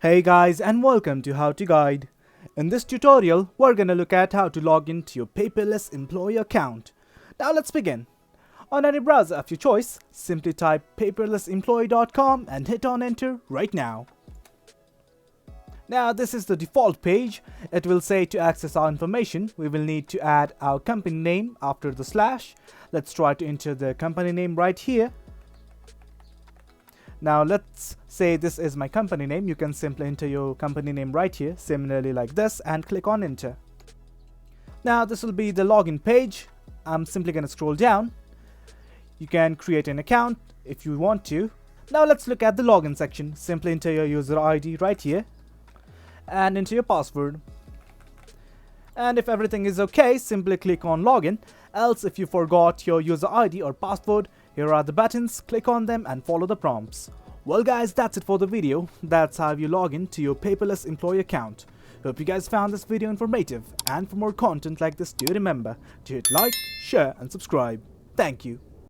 Hey guys, and welcome to How to Guide. In this tutorial, we're gonna look at how to log into your paperless employee account. Now let's begin. On any browser of your choice, simply type paperlessemployee.com and hit on enter right now. Now this is the default page. It will say to access our information, we will need to add our company name after the slash. Let's try to enter the company name right here. Now let's say this is my company name. You can simply enter your company name right here, similarly like this, and click on enter. Now this will be the login page. I'm simply going to scroll down. You can create an account if you want to. Now let's look at the login section. Simply enter your user ID right here and enter your password. And if everything is okay, simply click on login. Else, if you forgot your user ID or password, here are the buttons. Click on them and follow the prompts. Well guys, that's it for the video. That's how you log in to your paperless employee account. Hope you guys found this video informative, and for more content like this, do remember to hit like, share and subscribe. Thank you.